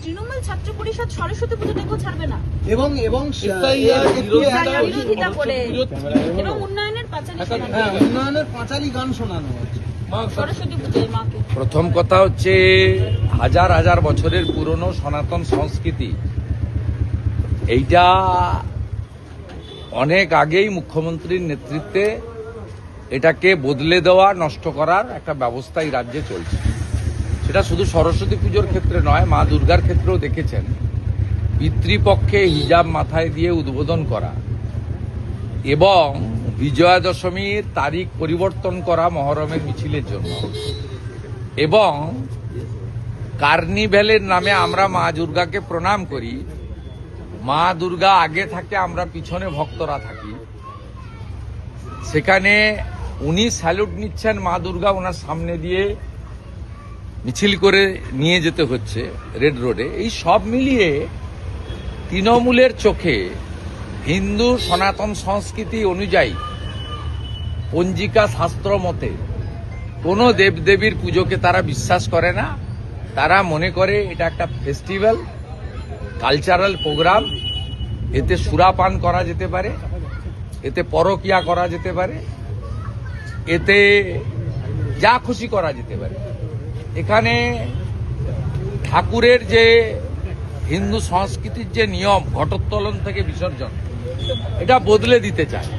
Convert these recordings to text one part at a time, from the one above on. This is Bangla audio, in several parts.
তৃণমূল ছাত্র পরিষদ সরস্বতী পুজো দেখো ছাড়বে না এবং বিরোধিতা করে এবং উন্নয়নের পাঁচালী শোনানো উন্নয়নের পাঁচালী গান শোনানো হচ্ছে সরস্বতী পুজোয় মাকে। প্রথম কথা হচ্ছে হাজার হাজার বছরের পুরনো সনাতন সংস্কৃতি, এইটা অনেক আগেই মুখ্যমন্ত্রীর নেতৃত্বে এটাকে বদলে দেওয়া, নষ্ট করার একটা ব্যবস্থা এই রাজ্যে চলছে। সেটা শুধু সরস্বতী পুজোর ক্ষেত্রে নয়, মা দুর্গার ক্ষেত্রেও দেখেছেন পিতৃপক্ষে হিজাব মাথায় দিয়ে উদ্বোধন করা এবং বিজয়া দশমীর তারিখ পরিবর্তন করা মহরমের মিছিলের জন্য, এবং কার্নিভ্যালের নামে আমরা মা দুর্গাকে প্রণাম করি। মা দুর্গা আগে থাকে, আমরা পিছনে ভক্তরা থাকি। সেখানে উনি স্যালুট নিচ্ছেন, মা দুর্গা ওনার সামনে দিয়ে মিছিল করে নিয়ে যেতে হচ্ছে রেড রোডে। এই সব মিলিয়ে তৃণমূলের চোখে হিন্দু সনাতন সংস্কৃতি অনুযায়ী পঞ্জিকা শাস্ত্র মতে কোনো দেবদেবীর পুজোকে তারা বিশ্বাস করে না। তারা মনে করে এটা একটা ফেস্টিভ্যাল, কালচারাল প্রোগ্রাম, এতে সুরাপান করা যেতে পারে, এতে পরকিয়া করা যেতে পারে, এতে যা খুশি করা যেতে পারে। এখানে ঠাকুরের যে হিন্দু সংস্কৃতির যে নিয়ম, ঘটোত্তোলন থেকে বিসর্জন, এটা বদলে দিতে চায়।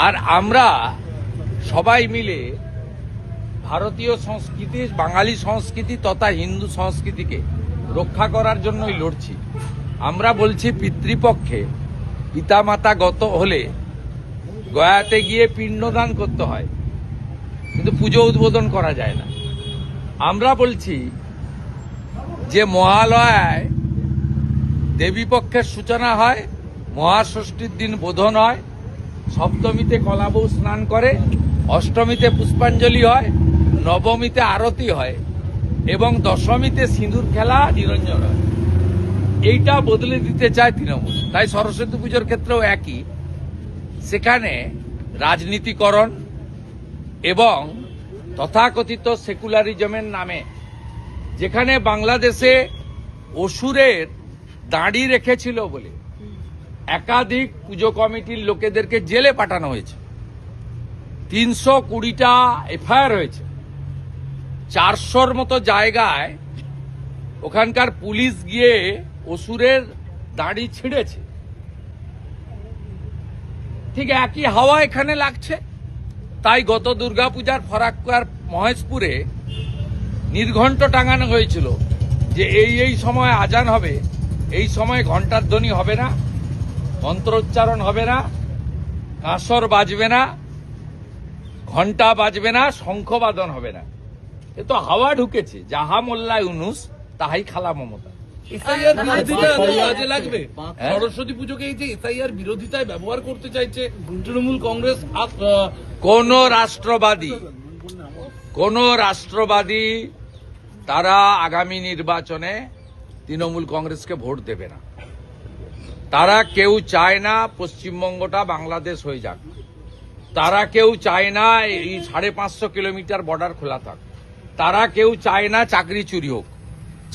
আর আমরা সবাই মিলে ভারতীয় সংস্কৃতি, বাঙালি সংস্কৃতি তথা হিন্দু সংস্কৃতিকে রক্ষা করার জন্যই লড়ছি। আমরা বলছি পিতৃপক্ষে পিতামাতা গত হলে গয়াতে গিয়ে পিণ্ডদান করতে হয়, কিন্তু পুজো উদ্বোধন করা যায় না। আমরা বলছি যে মহালয়ায় দেবীপক্ষের সূচনা হয়, মহাষষ্ঠীর দিন বোধন হয়, সপ্তমীতে কলাবউ স্নান করে, অষ্টমীতে পুষ্পাঞ্জলি হয়, নবমীতে আরতি হয় এবং দশমীতে সিঁদুর খেলা, নিরঞ্জন হয়। এইটা বদলে দিতে চায় তৃণমূল। তাই সরস্বতী পুজোর ক্ষেত্রেও একই, সেখানে রাজনীতিকরণ এবং তথাকথিত সেকুলারিজমের নামে, যেখানে বাংলাদেশে অসুরের দাঁড়ি রেখেছিল বলে একাধিক পুজো কমিটির লোকেদেরকে জেলে পাঠানো হয়েছে, 320টা এফআইআর হয়েছে, 400-র মতো জায়গায় ওখানকার পুলিশ গিয়ে অসুরের দাঁড়ি ছিঁড়েছে। ঠিক একই হাওয়া এখানে লাগছে। তাই গত দুর্গাপূজার ফরাক্কার মহেশপুরে নির্ঘণ্ট টাঙানো হয়েছিল যে এই সময় আজান হবে, এই সময় ঘণ্টার ধ্বনি হবে না, মন্ত্রোচ্চারণ হবে না, কাঁসর বাজবে না, ঘণ্টা বাজবে না, শঙ্খবাদন হবে না। এ তো হাওয়া ঢুকেছে। যাহা মোল্লা ইউনুস তাহাই খালা মমতা। কাজে লাগবে। সরস্বতী পুজোকে এই যে এসআইআর বিরোধিতায় ব্যবহার করতে চাইছে তৃণমূল কংগ্রেস, কোন রাষ্ট্রবাদী তারা আগামী নির্বাচনে তৃণমূল কংগ্রেসকে ভোট দেবে না। তারা কেউ চায় না পশ্চিমবঙ্গটা বাংলাদেশ হয়ে যাক। তারা কেউ চায় না এই 550 কিলোমিটার বর্ডার খোলা থাক। তারা কেউ চায় না চাকরি চুরি হোক।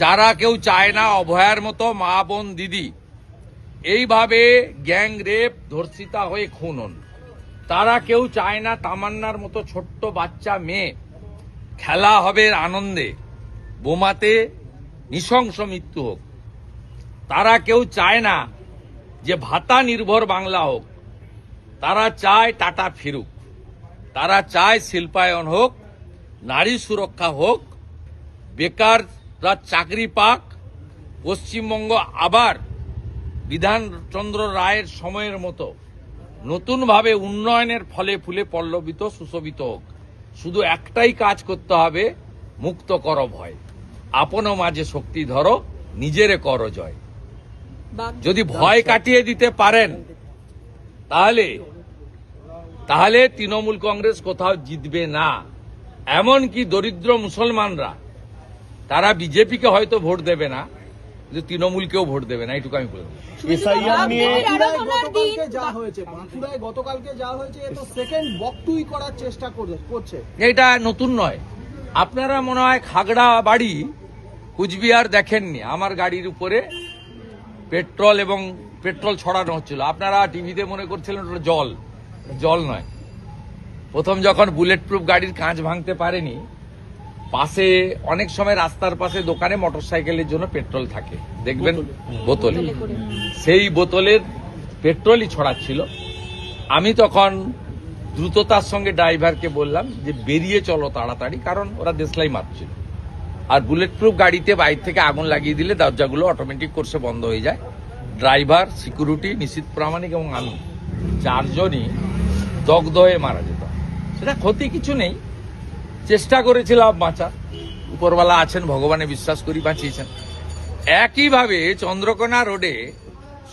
যারা কেউ চায় না অভয়ার মতো মা বোন দিদি এইভাবে গ্যাং রেপ, ধর্ষিতা হয়ে খুন হন। তারা কেউ চায় না তামান্নার মতো ছোট্ট বাচ্চা মেয়ে খেলা হবে আনন্দে, বোমাতে নৃশংস মৃত্যু হোক। তারা কেউ চায় না যে ভাতা নির্ভর বাংলা হোক। তারা চায় টাটা ফিরুক। তারা চায় শিল্পায়ন হোক, নারী সুরক্ষা হোক, বেকাররা চাকরি পাক, পশ্চিমবঙ্গ আবার বিধানচন্দ্র রায়ের সময়ের মতো নতুনভাবে উন্নয়নের ফলে ফুলে পল্লবিত, সুশোভিত হোক। শুধু একটাই কাজ করতে হবে, মুক্ত কর ভয়, আপন মাঝে শক্তি ধরো, নিজেরে কর জয়। যদি ভয় কাটিয়ে দিতে পারেন তাহলে তৃণমূল কংগ্রেস কোথাও জিতবে না। এমনকি দরিদ্র মুসলমানরা তারা বিজেপিকে হয়তো ভোট দেবে না, কিন্তু তৃণমূলকেও ভোট দেবে না, এটুকু আমি বলে দিই। গতকালকে যা হয়েছে এ তো সেকেন্ড বকটুই করার চেষ্টা করছে। এটা নতুন নয়। আপনারা মনে হয় খাগড়া বাড়ি কুচবিহার দেখেননি, আমার গাড়ির উপরে পেট্রোল ছড়ানো হচ্ছিল। আপনারা টিভিতে মনে করছিলেন ওটা জল নয়। প্রথম যখন বুলেট প্রুফ গাড়ির কাঁচ ভাঙতে পারেনি, পাশে অনেক সময় রাস্তার পাশে দোকানে মোটরসাইকেলের জন্য পেট্রোল থাকে, দেখবেন বোতলে, সেই বোতলের পেট্রোলই ছড়াচ্ছিল। আমি তখন দ্রুততার সঙ্গে ড্রাইভারকে বললাম যে বেরিয়ে চলো তাড়াতাড়ি, কারণ ওরা দেশলাই মারছিল। আর বুলেট প্রুফ গাড়িতে বাইরে থেকে আগুন লাগিয়ে দিলে দরজাগুলো অটোমেটিক কোর্সে বন্ধ হয়ে যায়। ড্রাইভার, সিকিউরিটি, নিশীথ প্রামাণিক এবং আমি চারজনই দগ্ধ হয়ে মারা যেত। সেটা ক্ষতি কিছু নেই, চেষ্টা করেছিলাম বাঁচা, উপরওয়ালা আছেন, ভগবানে বিশ্বাস করি বাঁচিয়েছেন। একইভাবে চন্দ্রকোনা রোডে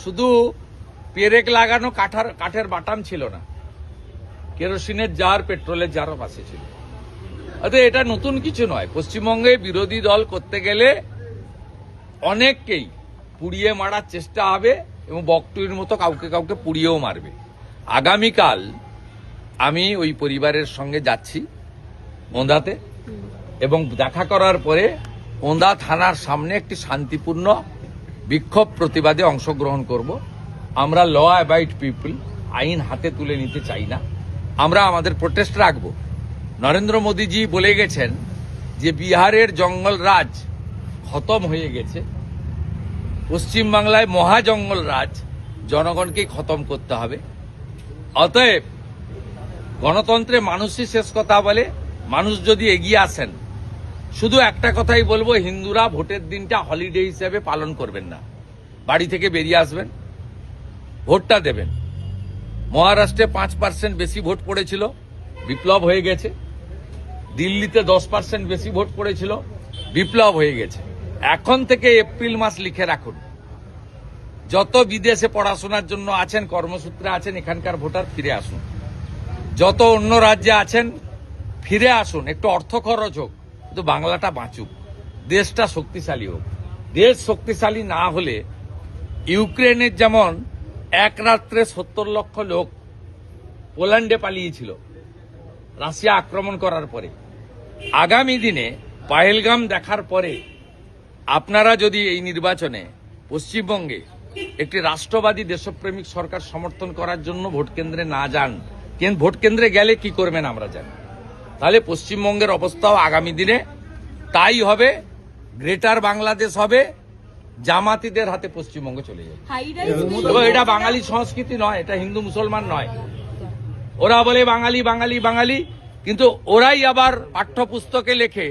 শুধু পেরেক লাগানো কাঠের বাটাম ছিল না, কেরোসিনের জার, পেট্রোলের জারও পাশে ছিল। অতএব এটা নতুন কিছু নয়। পশ্চিমবঙ্গে বিরোধী দল করতে গেলে অনেককেই পুড়িয়ে মারার চেষ্টা হবে এবং বকটুইর মতো কাউকে পুড়িয়েও মারবে। আগামীকাল আমি ওই পরিবারের সঙ্গে যাচ্ছি ওঁদাতে, এবং দেখা করার পরে ওঁদা থানার সামনে একটি শান্তিপূর্ণ বিক্ষোভ প্রতিবাদে অংশগ্রহণ করব। আমরা ল অ্যাবাইড পিপল, আইন হাতে তুলে নিতে চাই না। আমরা আমাদের প্রোটেস্ট রাখব। নরেন্দ্র মোদীজি বলে গেছেন যে বিহারের জঙ্গল রাজ খতম হয়ে গেছে, পশ্চিমবাংলায় মহা জঙ্গল রাজ জনগণকে খতম করতে হবে। অতএব গণতন্ত্রে মানুষই শেষ কথা বলে। মানুষ যদি এগিয়ে আসেন, শুধু একটা কথাই বলবো, হিন্দুরা ভোটের দিনটা হলিডে হিসেবে পালন করবেন না, বাড়ি থেকে বেরিয়ে আসবেন, ভোটটা দেবেন। মহারাষ্ট্রে 5% বেশি ভোট পড়েছিল, বিপ্লব হয়ে গেছে। দিল্লিতে 10% বেশি ভোট পড়েছিল, বিপ্লব হয়ে গেছে। এখন থেকে এপ্রিল মাস লিখে রাখুন, যত বিদেশে পড়াশোনার জন্য আছেন, কর্মসূত্রে আছেন, এখানকার ভোটার ফিরে আসুন। যত অন্য রাজ্যে আছেন ফিরে আসুন, একটু অর্থ খরচ হোক, কিন্তু বাংলাটা বাঁচুক, দেশটা শক্তিশালী হোক। দেশ শক্তিশালী না হলে ইউক্রেনের যেমন এক রাত্রে 70 লক্ষ লোক পোল্যান্ডে পালিয়েছিল রাশিয়া আক্রমণ করার পরে, আগামী দিনে পাহেলগাম দেখার পরে আপনারা যদি এই নির্বাচনে পশ্চিমবঙ্গে একটি রাষ্ট্রবাদী দেশপ্রেমিক সরকার সমর্থন করার জন্য ভোট কেন্দ্রে না যান, ভোট কেন্দ্রে গেলে কি করবেন আমরা জানি, তাহলে পশ্চিমবঙ্গের অবস্থাও আগামী দিনে তাই হবে। গ্রেটার বাংলাদেশ হবে, জামাতিদের হাতে পশ্চিমবঙ্গ চলে যাবে। এবং এটা বাঙালি সংস্কৃতি নয়, এটা হিন্দু মুসলমান নয়। ওরা বলে বাঙালি বাঙালি বাঙালি, কিন্তু ওরাই আবার পাঠ্যপুস্তকে লেখে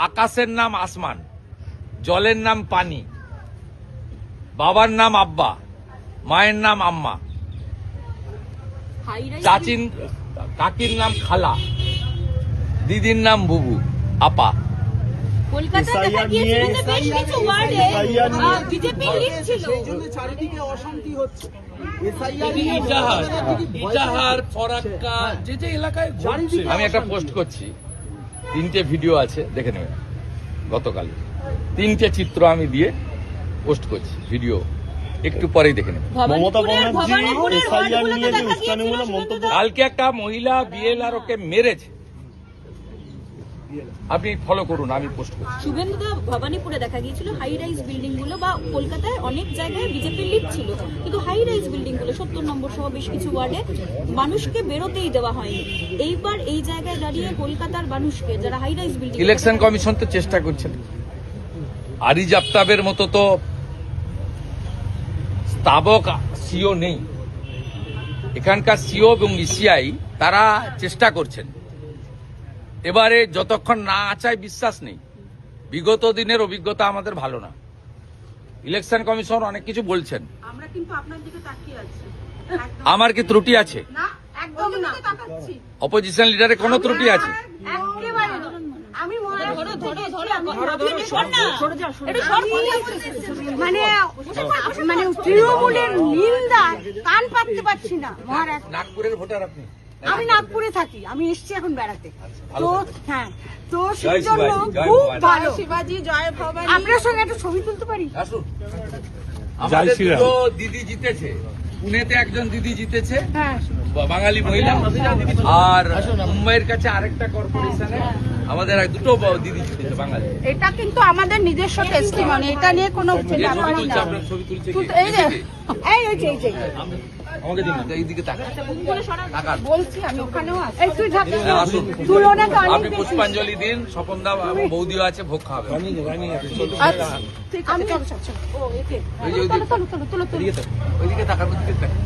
আকাশের নাম আসমান, জলের নাম পানি, বাবার নাম আব্বা, মায়ের নাম আম্মা, চাচিন কাকির নাম খালা, দিদির নাম বুবু, আপা। কলকাতায় দেখা গিয়েছিল যে বেশ কিছু ওয়ার্ডে বিজেপি লিড ছিল, সেই জন্য চারিদিকে অশান্তি হচ্ছে। ইটাহার, ফরাক্কা, যে এলাকায় ঘটছে। আমি একটা পোস্ট করছি, 3টে ভিডিও আছে, দেখে নেবেন। গতকাল 3টে চিত্র আমি দিয়ে পোস্ট করছি, ভিডিও একটু পরেই দেখে নেবেন। কালকে একটা মহিলা বিএলআর ওকে মেরেছে, আপনি ফলো করুন, আমি পোস্ট করছি। শুভেন্দুদা, ভবানীপুরে দেখা গিয়েছিল হাই রাইজ বিল্ডিং গুলো, বা কলকাতায় অনেক জায়গায় বিজেপির লিড ছিল, কিন্তু হাই রাইজ বিল্ডিং গুলো 70 নম্বর সহ বেশ কিছু ওয়ার্ডে মানুষকে বেরোতেই দেওয়া হয়নি। এইবার এই জায়গায় দাঁড়িয়ে কলকাতার মানুষকে, যারা high rise building, election commission তো চেষ্টা করছেন, আরিজ আফতাবের মতো তো স্থাবক সিও নেই, এখানকার সিও এবং ইসিআই তারা চেষ্টা করছেন। এবারে যতক্ষণ না আচায় বিশ্বাস নেই। বিগত দিনের অভিজ্ঞতা আমাদের ভালো না। ইলেকশন কমিশন অনেক কিছু বলছেন, আমরা কিন্তু আপনার দিকে তাকিয়ে আছি। আমার কি ত্রুটি আছে? না, একদম না, তাকাচ্ছি। অপোজিশন লিডারে কোনো ত্রুটি আছে? একেবারে আমি মানে তৃণমূলের নিন্দায় কান পাততে পারছি না মহারাজ। নাগপুরের ভোটার আপনি? আমি নাগপুরে থাকি, আমি এসছি এখন বেড়াতে। তো হ্যাঁ, তো জয় সেই জন্য শিবাজি, জয় খুব ভবানী। ভালো। শিবাজি, জয় ভবানী। আপনার সঙ্গে একটা ছবি তুলতে পারি? আসুন। আমাদের দুটো দিদি জিতেছে, পুনেতে একজন দিদি জিতেছে, হ্যাঁ, বাঙালি মহিলা, আর মুম্বাইয়ের কাছে আরেকটা কর্পোরেশনে আমাদের এক দুটো দিদি ছিল বাঙালি। এটা কিন্তু আমাদের নিজস্ব টেস্টিমনি, এটা নিয়ে কোনো ব্যাপারই না। আপনার ছবি তুলছে কি? এই যে এই যে আমাকে দিন না, এইদিকে তাকান। তাকান। বলছি আমি ওখানেও আছি। এই তুই থাক, হ্যাঁ, আসুন। তুলনা তো অনেক আপনি বেশি। পুষ্পাঞ্জলি দিন, স্বপনদা এবং বৌদিও আছে, ভোগ খাওয়াবে। আচ্ছা, ঠিক আছে, চলো চলো চলো। ও একে ওই যে চলো চলো চলো চলো চলো। ওইদিকে তাকান, ওইদিকে তাকান।